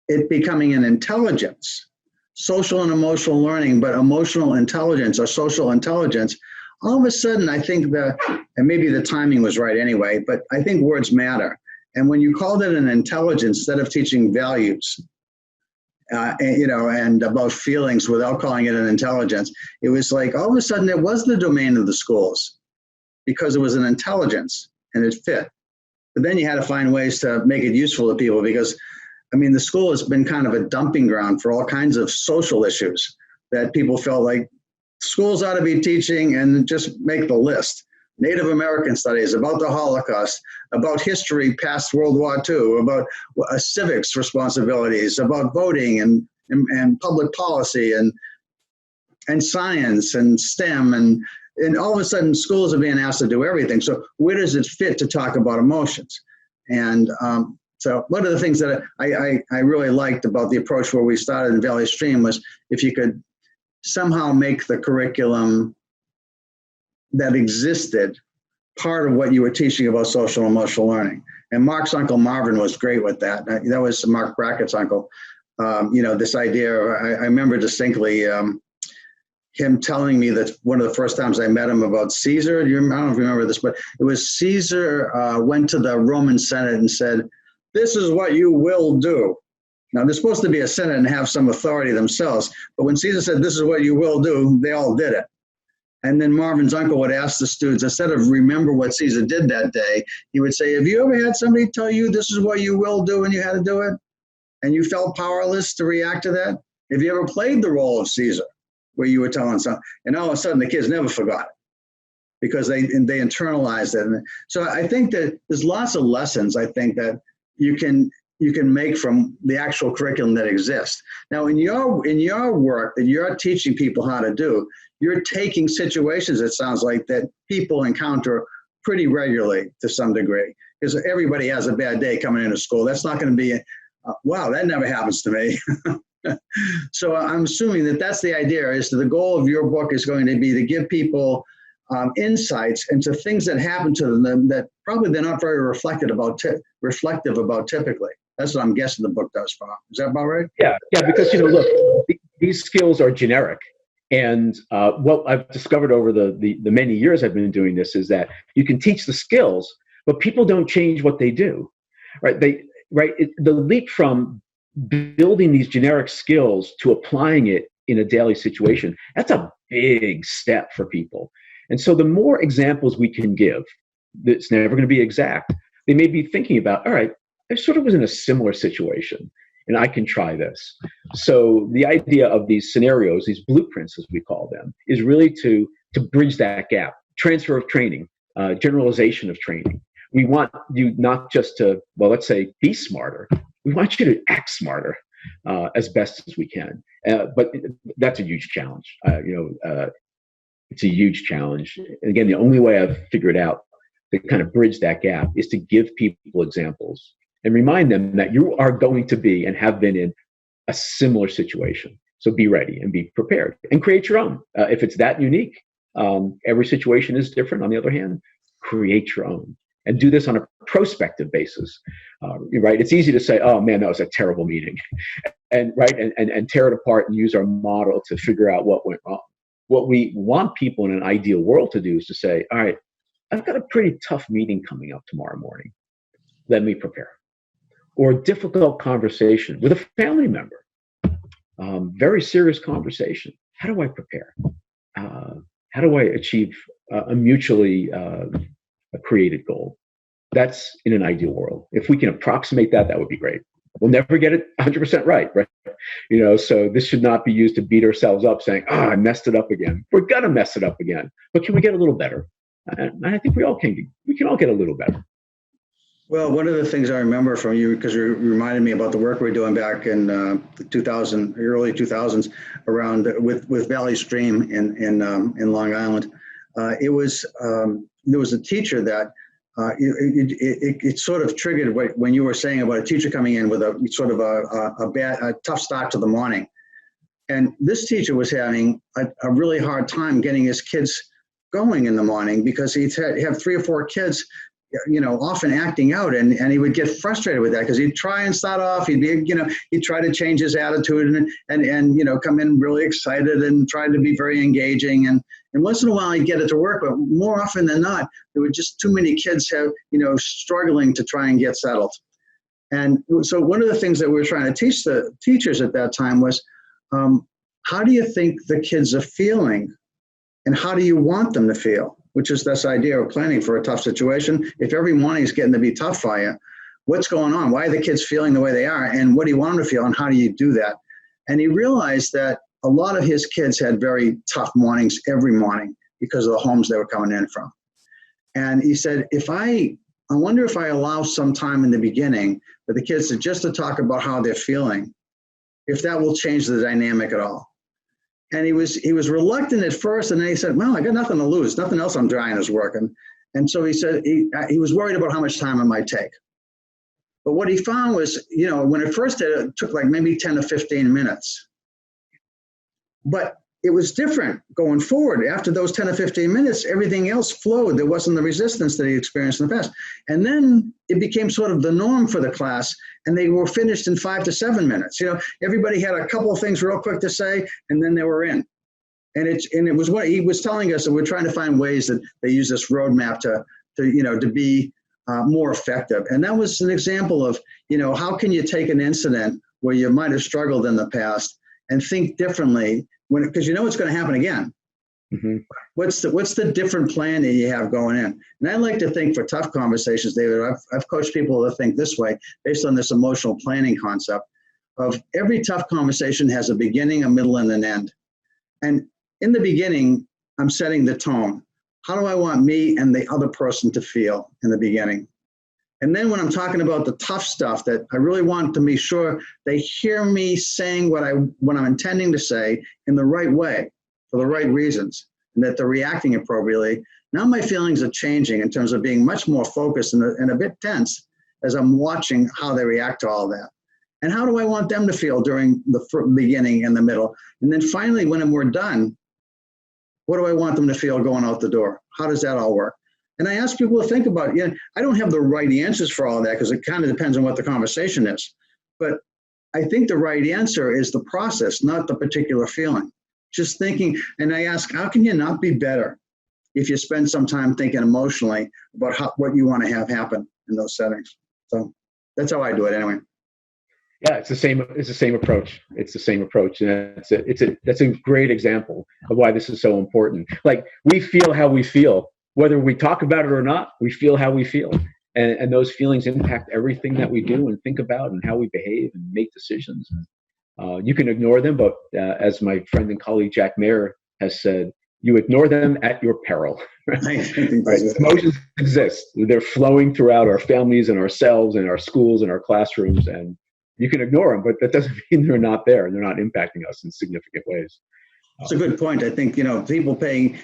it becoming an intelligence, social and emotional learning, but emotional intelligence or social intelligence, all of a sudden I think and maybe the timing was right anyway, but I think words matter. And when you called it an intelligence instead of teaching values, and about feelings without calling it an intelligence, it was like all of a sudden it was the domain of the schools because it was an intelligence and it fit. But then you had to find ways to make it useful to people because, I mean, the school has been kind of a dumping ground for all kinds of social issues that people felt like schools ought to be teaching and just make the list. Native American studies, about the Holocaust, about history past World War II, about civics responsibilities, about voting and public policy and science and STEM. And all of a sudden schools are being asked to do everything. So where does it fit to talk about emotions? And so one of the things that I really liked about the approach where we started in Valley Stream was if you could somehow make the curriculum that existed part of what you were teaching about social and emotional learning. And Mark's uncle Marvin was great with that. That was Mark Brackett's uncle. This idea, I remember distinctly him telling me that one of the first times I met him about Caesar, I don't know if you remember this, but it was Caesar went to the Roman Senate and said, "This is what you will do." Now, they're supposed to be a Senate and have some authority themselves, but when Caesar said, "This is what you will do," they all did it. And then Marvin's uncle would ask the students, instead of remember what Caesar did that day, he would say, "Have you ever had somebody tell you this is what you will do and you had to do it? And you felt powerless to react to that? Have you ever played the role of Caesar where you were telling something?" And all of a sudden the kids never forgot it because they internalized it. And so I think that there's lots of lessons I think that you can make from the actual curriculum that exists. Now in your work that you're teaching people how to do, you're taking situations, it sounds like, that people encounter pretty regularly to some degree, because everybody has a bad day coming into school. That's not going to be, wow, that never happens to me. So I'm assuming that that's the idea, is that the goal of your book is going to be to give people insights into things that happen to them that probably they're not very reflective about typically. That's what I'm guessing the book does, Bob. Is that about right? Yeah, because, look, these skills are generic. And what I've discovered over the many years I've been doing this is that you can teach the skills, but people don't change what they do, right? The leap from building these generic skills to applying it in a daily situation, that's a big step for people. And so the more examples we can give, it's never going to be exact. They may be thinking about, all right, I sort of was in a similar situation and I can try this. So the idea of these scenarios, these blueprints, as we call them, is really to bridge that gap. Transfer of training, generalization of training. We want you not just to, well, let's say, be smarter. We want you to act smarter as best as we can. But that's a huge challenge. It's a huge challenge. And again, the only way I've figured out to kind of bridge that gap is to give people examples and remind them that you are going to be and have been in a similar situation. So be ready and be prepared and create your own. If it's that unique, every situation is different. On the other hand, create your own and do this on a prospective basis. Right? It's easy to say, "Oh man, that was a terrible meeting," and tear it apart and use our model to figure out what went wrong. What we want people in an ideal world to do is to say, "All right, I've got a pretty tough meeting coming up tomorrow morning. Let me prepare." Or a difficult conversation with a family member, very serious conversation. How do I prepare? How do I achieve a mutually created goal? That's in an ideal world. If we can approximate that, that would be great. We'll never get it 100% right? So this should not be used to beat ourselves up saying, I messed it up again. We're going to mess it up again. But can we get a little better? And I think we can all get a little better. Well, one of the things I remember from you, because you reminded me about the work we were doing back in the early 2000s around with Valley Stream in Long Island. There was a teacher that it sort of triggered when you were saying about a teacher coming in with a sort of a tough start to the morning. And this teacher was having a really hard time getting his kids going in the morning because he'd have 3 or 4 kids, often acting out, and he would get frustrated with that because he'd try and start off, he'd try to change his attitude and come in really excited and try to be very engaging, and once in a while he'd get it to work, but more often than not, there were just too many kids struggling to try and get settled. And so one of the things that we were trying to teach the teachers at that time was, how do you think the kids are feeling, and how do you want them to feel? Which is this idea of planning for a tough situation. If every morning is getting to be tough for you, what's going on? Why are the kids feeling the way they are? And what do you want them to feel? And how do you do that? And he realized that a lot of his kids had very tough mornings every morning because of the homes they were coming in from. And he said, I wonder if I allow some time in the beginning for the kids to talk about how they're feeling, if that will change the dynamic at all. And he was reluctant at first, and then he said, well, I got nothing to lose. Nothing else I'm trying is working. And so he said he was worried about how much time it might take. But what he found was, when it first did, it took like maybe 10 to 15 minutes. But it was different going forward. After those 10 to 15 minutes, everything else flowed. There wasn't the resistance that he experienced in the past. And then it became sort of the norm for the class, and they were finished in 5 to 7 minutes. Everybody had a couple of things real quick to say, and then they were in. And it was what he was telling us, that we're trying to find ways that they use this roadmap to be more effective. And that was an example of, how can you take an incident where you might have struggled in the past and think differently, because it's going to happen again. Mm-hmm. What's the different plan that you have going in? And I like to think for tough conversations, David, I've coached people to think this way based on this emotional planning concept of every tough conversation has a beginning, a middle, and an end. And in the beginning, I'm setting the tone. How do I want me and the other person to feel in the beginning? And then when I'm talking about the tough stuff, that I really want to be sure they hear me saying what I'm intending to say in the right way, for the right reasons, and that they're reacting appropriately. Now my feelings are changing in terms of being much more focused and a bit tense as I'm watching how they react to all that. And how do I want them to feel during the beginning and the middle? And then finally, when we're done, what do I want them to feel going out the door? How does that all work? And I ask people to think about it. I don't have the right answers for all that, because it kind of depends on what the conversation is. But I think the right answer is the process, not the particular feeling. Just thinking, and I ask, how can you not be better if you spend some time thinking emotionally about what you want to have happen in those settings? So that's how I do it anyway. Yeah, it's the same approach. It's the same approach. And that's a great example of why this is so important. Like, we feel how we feel. Whether we talk about it or not, we feel how we feel. And those feelings impact everything that we do and think about and how we behave and make decisions. You can ignore them, but as my friend and colleague Jack Mayer has said, you ignore them at your peril. Right? Emotions exist. They're flowing throughout our families and ourselves and our schools and our classrooms, and you can ignore them, but that doesn't mean they're not there and they're not impacting us in significant ways. It's a good point. I think, people paying,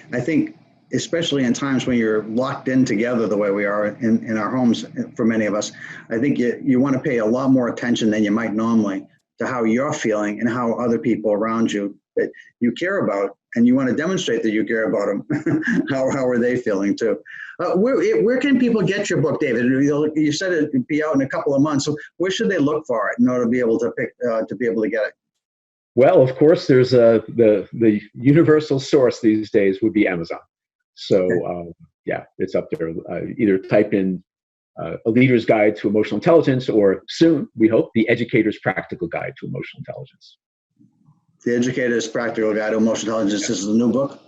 especially in times when you're locked in together the way we are in our homes, for many of us, I think you want to pay a lot more attention than you might normally to how you're feeling and how other people around you that you care about, and you want to demonstrate that you care about them. How are they feeling too? Where can people get your book, David? You said it'd be out in a couple of months. So where should they look for it in order to be able to get it? Well, of course, there's the universal source these days would be Amazon. So yeah, it's up there. Either type in A Leader's Guide to Emotional Intelligence, or soon, we hope, The Educator's Practical Guide to Emotional Intelligence. The Educator's Practical Guide to Emotional Intelligence. This is a new book?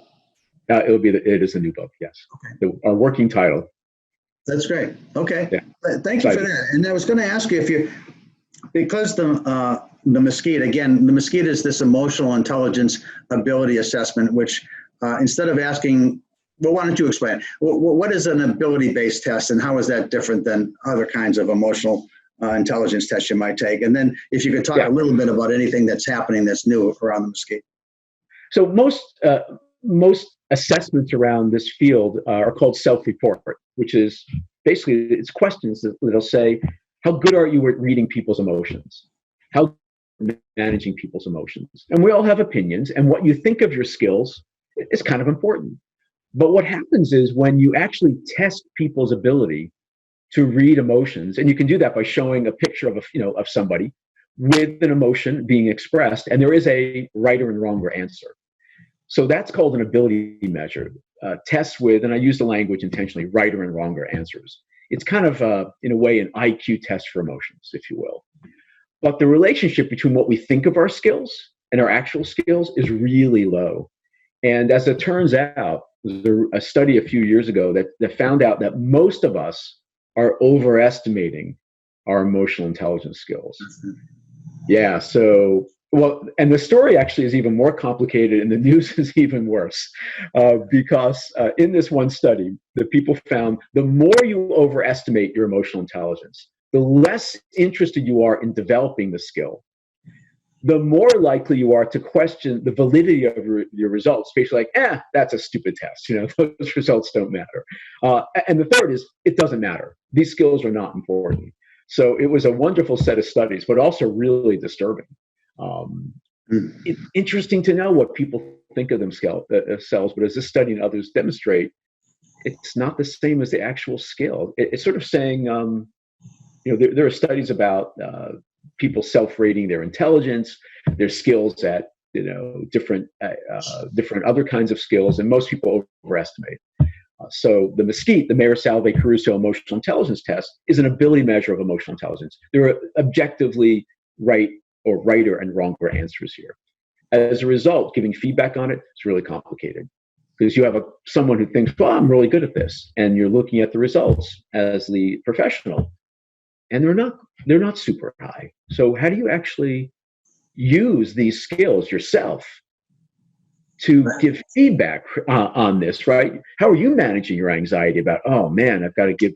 It is a new book, yes. Okay. Our working title. That's great. Okay. Yeah. Thank you for that. And I was going to ask you if you, because the MSCEIT, again, the MSCEIT is this emotional intelligence ability assessment, which instead of asking, well, why don't you explain? What is an ability-based test, and how is that different than other kinds of emotional intelligence tests you might take? And then if you could talk a little bit about anything that's happening that's new around the MSCEIT. So most assessments around this field are called self-report, which is basically it's questions that'll say, how good are you at reading people's emotions? How managing people's emotions? And we all have opinions, and what you think of your skills is kind of important. But what happens is when you actually test people's ability to read emotions, and you can do that by showing a picture of somebody with an emotion being expressed, and there is a right or wrong answer. So that's called an ability measure. Tests with, and I use the language intentionally, right or wrong answers. It's kind of, in a way, an IQ test for emotions, if you will. But the relationship between what we think of our skills and our actual skills is really low. And as it turns out, there's a study a few years ago that found out that most of us are overestimating our emotional intelligence skills. Yeah, so, well, and the story actually is even more complicated, and the news is even worse, because in this one study, the people found the more you overestimate your emotional intelligence, the less interested you are in developing the skill, the more likely you are to question the validity of your results, basically like, that's a stupid test. Those results don't matter. And the third is, it doesn't matter. These skills are not important. So it was a wonderful set of studies, but also really disturbing. It's interesting to know what people think of themselves, but as this study and others demonstrate, it's not the same as the actual skill. It's sort of saying, there are studies about people self-rating their intelligence, their skills at different other kinds of skills, and most people overestimate. So the MSCEIT, the Mayer Salovey Caruso Emotional Intelligence Test, is an ability measure of emotional intelligence. There are objectively righter and wronger answers here. As a result, giving feedback on it is really complicated because you have someone who thinks, well, I'm really good at this, and you're looking at the results as the professional, and they're not super high. So how do you actually use these skills yourself to give feedback on this, right? How are you managing your anxiety about, oh man, I've got to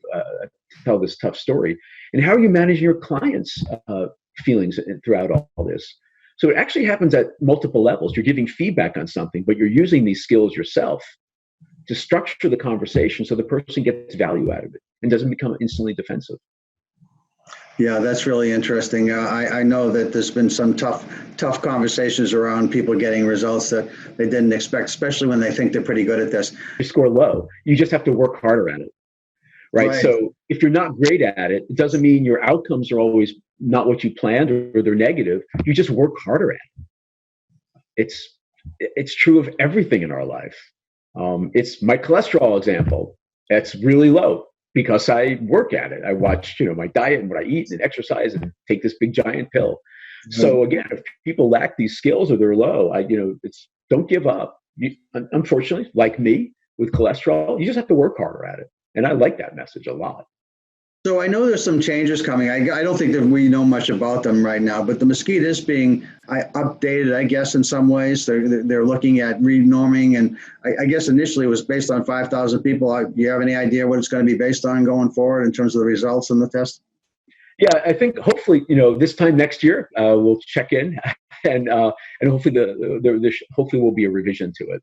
tell this tough story? And how are you managing your clients' feelings throughout all this? So it actually happens at multiple levels. You're giving feedback on something, but you're using these skills yourself to structure the conversation so the person gets value out of it and doesn't become instantly defensive. Yeah, that's really interesting. I know that there's been some tough conversations around people getting results that they didn't expect, especially when they think they're pretty good at this. You score low. You just have to work harder at it, right? So if you're not great at it, it doesn't mean your outcomes are always not what you planned or they're negative. You just work harder at it. It's true of everything in our life. It's my cholesterol example. It's really low because I work at it. I watch, my diet and what I eat and exercise and take this big giant pill. Mm-hmm. So again, if people lack these skills or they're low, don't give up. Unfortunately, like me with cholesterol, you just have to work harder at it. And I like that message a lot. So I know there's some changes coming. I don't think that we know much about them right now, but the MSCEIT is being updated, I guess, in some ways. They're looking at renorming, and I guess initially it was based on 5,000 people. Do you have any idea what it's going to be based on going forward in terms of the results in the test? Yeah, I think hopefully, this time next year, we'll check in and hopefully hopefully will be a revision to it.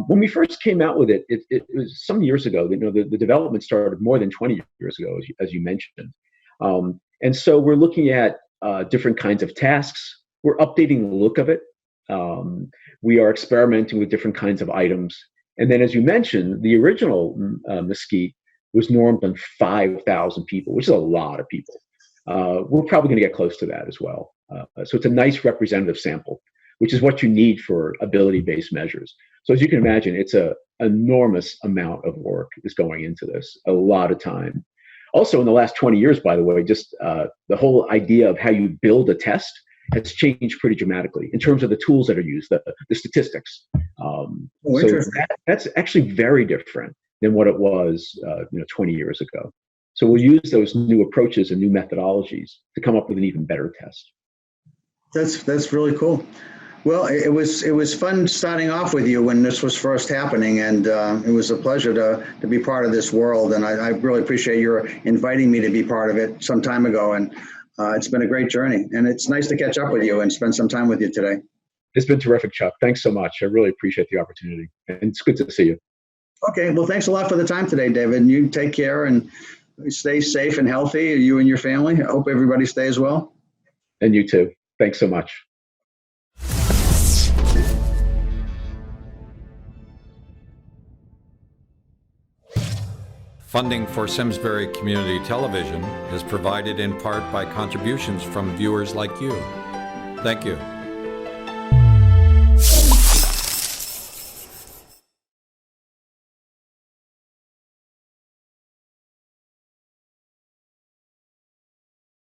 When we first came out with it, it was some years ago. The development started more than 20 years ago, as you mentioned. And so we're looking at different kinds of tasks. We're updating the look of it. We are experimenting with different kinds of items. And then, as you mentioned, the original MSCEIT was normed on 5,000 people, which is a lot of people. We're probably going to get close to that as well. So it's a nice representative sample, which is what you need for ability-based measures. So as you can imagine, it's an enormous amount of work is going into this, a lot of time. Also, in the last 20 years, by the way, just the whole idea of how you build a test has changed pretty dramatically in terms of the tools that are used, the statistics. So that's actually very different. than what it was 20 years ago. So we'll use those new approaches and new methodologies to come up with an even better test. That's really cool. Well, it was fun starting off with you when this was first happening, and it was a pleasure to be part of this world. And I really appreciate your inviting me to be part of it some time ago. And it's been a great journey, and it's nice to catch up with you and spend some time with you today. It's been terrific, Chuck. Thanks so much. I really appreciate the opportunity, and it's good to see you. Okay, well, thanks a lot for the time today, David. And you take care and stay safe and healthy, you and your family. I hope everybody stays well. And you too. Thanks so much. Funding for Simsbury Community Television is provided in part by contributions from viewers like you. Thank you.